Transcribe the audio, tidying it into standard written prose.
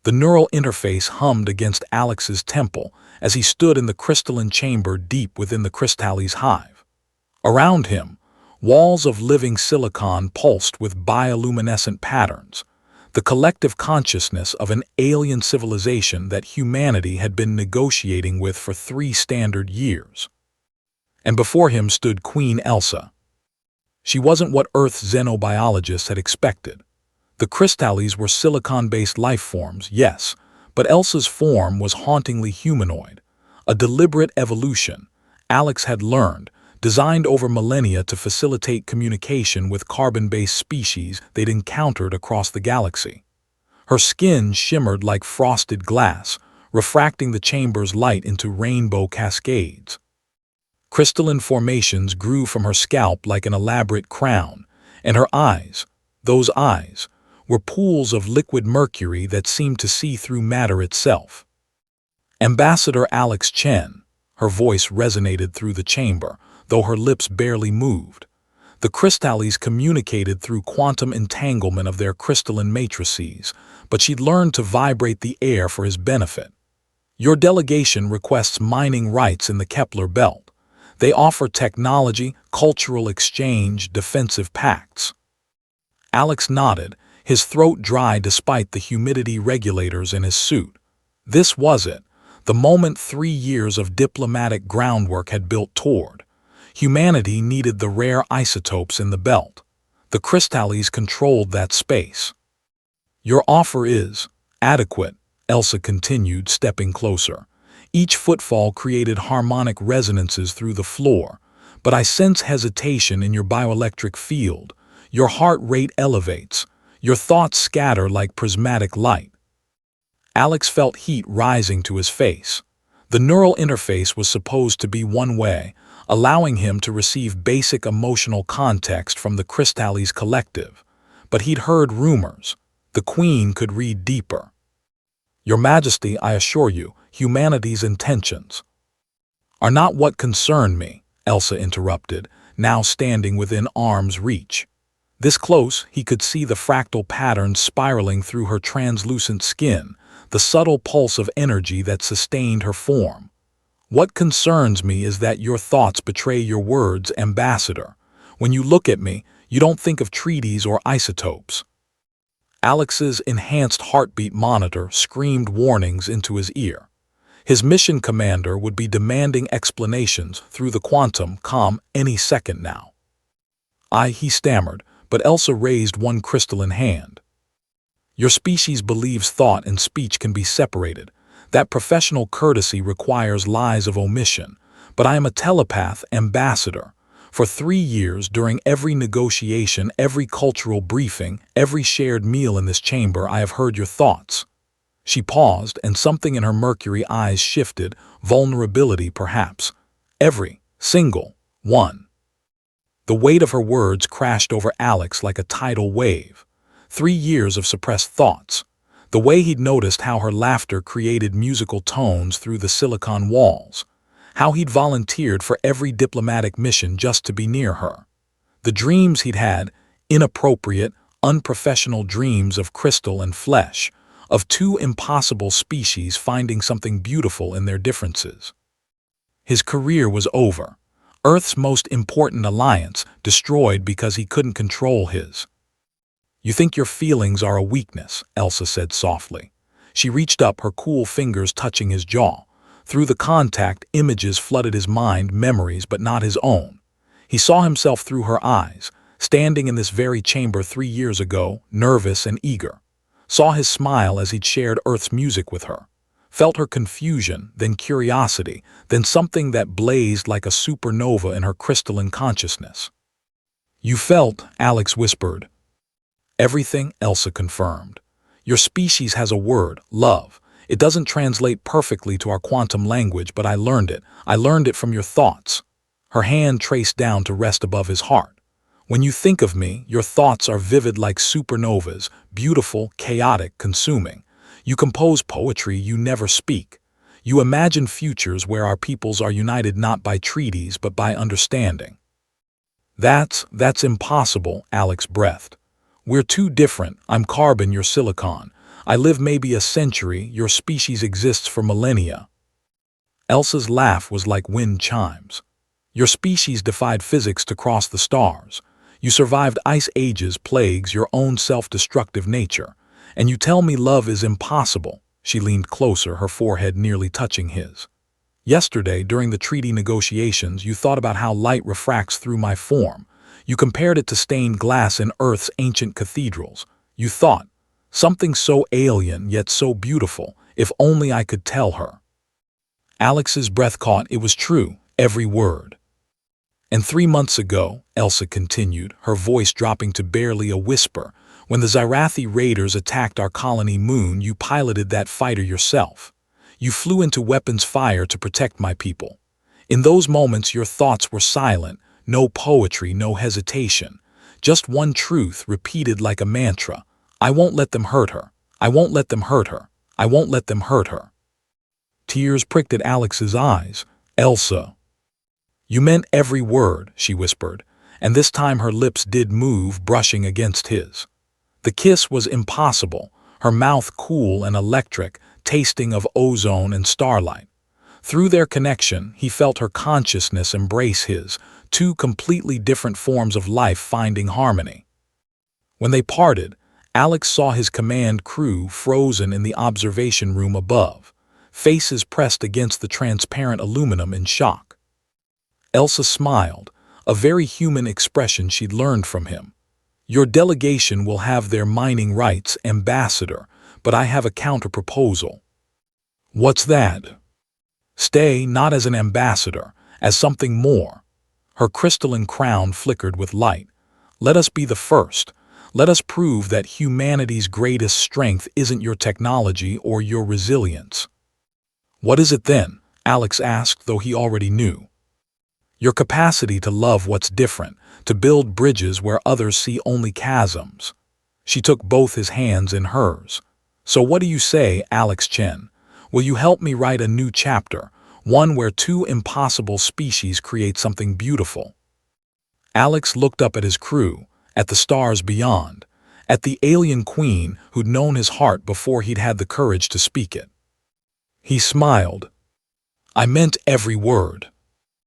The neural interface hummed against Alex's temple as he stood in the crystalline chamber deep within the Crystallis hive. Around him, walls of living silicon pulsed with bioluminescent patterns, the collective consciousness of an alien civilization that humanity had been negotiating with for 3 standard years. And before him stood Queen Elsa. She wasn't what Earth's xenobiologists had expected. The Crystallis were silicon-based life forms, yes, but Elsa's form was hauntingly humanoid. A deliberate evolution, Alex had learned, designed over millennia to facilitate communication with carbon-based species they'd encountered across the galaxy. Her skin shimmered like frosted glass, refracting the chamber's light into rainbow cascades. Crystalline formations grew from her scalp like an elaborate crown, and her eyes, those eyes, were pools of liquid mercury that seemed to see through matter itself. Ambassador Alex Chen, her voice resonated through the chamber, though her lips barely moved. The Crystallis communicated through quantum entanglement of their crystalline matrices, but she'd learned to vibrate the air for his benefit. Your delegation requests mining rights in the Kepler belt. They offer technology, cultural exchange, defensive pacts. Alex nodded, his throat dry despite the humidity regulators in his suit. This was it, the moment 3 years of diplomatic groundwork had built toward. Humanity needed the rare isotopes in the belt. The Crystallis controlled that space. Your offer is adequate, Elsa continued, stepping closer. Each footfall created harmonic resonances through the floor, but I sense hesitation in your bioelectric field. Your heart rate elevates. Your thoughts scatter like prismatic light. Alex felt heat rising to his face. The neural interface was supposed to be one way, allowing him to receive basic emotional context from the Crystallis collective. But he'd heard rumors. The Queen could read deeper. Your Majesty, I assure you, humanity's intentions are not what concern me, Elsa interrupted, now standing within arm's reach. This close, he could see the fractal patterns spiraling through her translucent skin, the subtle pulse of energy that sustained her form. What concerns me is that your thoughts betray your words, Ambassador. When you look at me, you don't think of treaties or isotopes. Alex's enhanced heartbeat monitor screamed warnings into his ear. His mission commander would be demanding explanations through the quantum comm any second now. He stammered, but Elsa raised one crystalline hand. Your species believes thought and speech can be separated. That professional courtesy requires lies of omission. But I am a telepath, Ambassador. For 3 years, during every negotiation, every cultural briefing, every shared meal in this chamber, I have heard your thoughts. She paused, and something in her mercury eyes shifted, vulnerability perhaps. Every single one. The weight of her words crashed over Alex like a tidal wave. 3 years of suppressed thoughts. The way he'd noticed how her laughter created musical tones through the silicon walls. How he'd volunteered for every diplomatic mission just to be near her. The dreams he'd had, inappropriate, unprofessional dreams of crystal and flesh, of 2 impossible species finding something beautiful in their differences. His career was over. Earth's most important alliance destroyed because he couldn't control his. You think your feelings are a weakness, Elsa said softly. She reached up, her cool fingers touching his jaw. Through the contact, images flooded his mind, memories but not his own. He saw himself through her eyes, standing in this very chamber 3 years ago, nervous and eager. Saw his smile as he'd shared Earth's music with her. Felt her confusion, then curiosity, then something that blazed like a supernova in her crystalline consciousness. You felt, Alex whispered. Everything, Elsa confirmed. Your species has a word, love. It doesn't translate perfectly to our quantum language, but I learned it. I learned it from your thoughts. Her hand traced down to rest above his heart. When you think of me, your thoughts are vivid like supernovas, beautiful, chaotic, consuming. You compose poetry you never speak. You imagine futures where our peoples are united not by treaties but by understanding. That's impossible, Alex breathed. We're too different. I'm carbon, you're silicon. I live maybe a century, your species exists for millennia. Elsa's laugh was like wind chimes. Your species defied physics to cross the stars. You survived ice ages, plagues, your own self-destructive nature. And you tell me love is impossible. She leaned closer, her forehead nearly touching his. Yesterday, during the treaty negotiations, you thought about how light refracts through my form. You compared it to stained glass in Earth's ancient cathedrals. You thought, something so alien yet so beautiful, if only I could tell her. Alex's breath caught. It was true, every word. And 3 months ago, Elsa continued, her voice dropping to barely a whisper, when the Zyrathi raiders attacked our colony moon, you piloted that fighter yourself. You flew into weapons fire to protect my people. In those moments, your thoughts were silent, no poetry, no hesitation. Just one truth repeated like a mantra. I won't let them hurt her. I won't let them hurt her. I won't let them hurt her. Tears pricked at Alex's eyes. Elsa. You meant every word, she whispered, and this time her lips did move, brushing against his. The kiss was impossible, her mouth cool and electric, tasting of ozone and starlight. Through their connection, he felt her consciousness embrace his, two completely different forms of life finding harmony. When they parted, Alex saw his command crew frozen in the observation room above, faces pressed against the transparent aluminum in shock. Elsa smiled, a very human expression she'd learned from him. Your delegation will have their mining rights, ambassador, but I have a counter-proposal. What's that? Stay not as an ambassador, as something more. Her crystalline crown flickered with light. Let us be the first. Let us prove that humanity's greatest strength isn't your technology or your resilience. What is it then? Alex asked, though he already knew. Your capacity to love what's different, to build bridges where others see only chasms. She took both his hands in hers. So what do you say, Alex Chen? Will you help me write a new chapter, one where two impossible species create something beautiful? Alex looked up at his crew, at the stars beyond, at the alien queen who'd known his heart before he'd had the courage to speak it. He smiled. I meant every word.